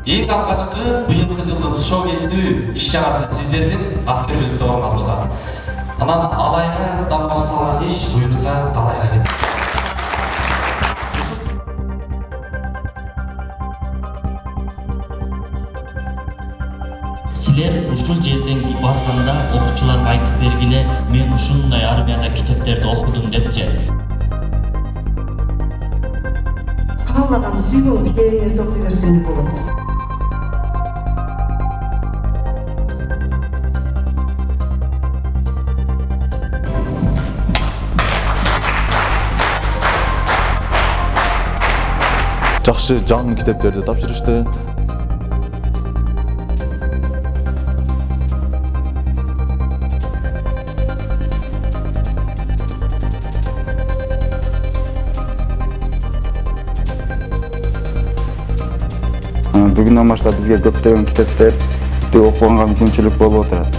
Ең алғашқы быйылкы жылдын шоу кестүү иш-чарасы сиздердин аскер бөлүктө орун алышты. Анан алайдан башталган иш буюрса талайга кетти. Силер ушул жерден барганда окуучуларга айтып бергиле, мен ушундай армияда китептерди окудум депчи. Каалаган сүйгөн китебиңерди окуй берсеңиз болот. Жакшы жаңы китептерди тапшырышты. Бүгүнөн баштап бизге көптөгөн китептерди окуганга мүмкүнчүлүк болуп атат.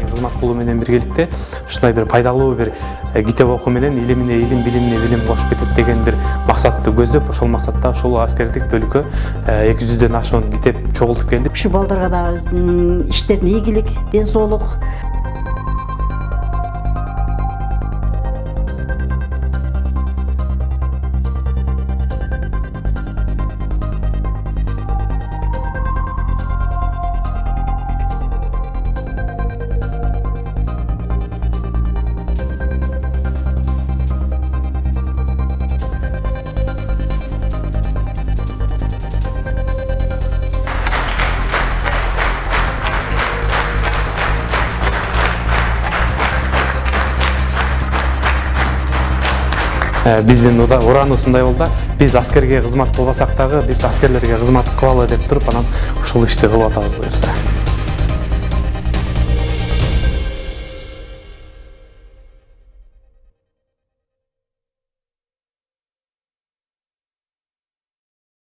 Кызмат кылуу менен биргеликте ушундай бир пайдалуу бир китеп окуу менен илимине илим, билимине билим кошуп кетет деген бир максатты көздөп, ошол максатта ушул аскердик бөлүккө 200дөн ашуун китеп чогултуп келдик. Ушу балдарга да иштерине ийгилик, ден соолук. Биздин уран ушундай болду. Биз аскерге кызмат кылбасак дагы, биз аскерлерге кызмат кылалы деп туруп, анан ушул ишти кылып атабыз буюрса.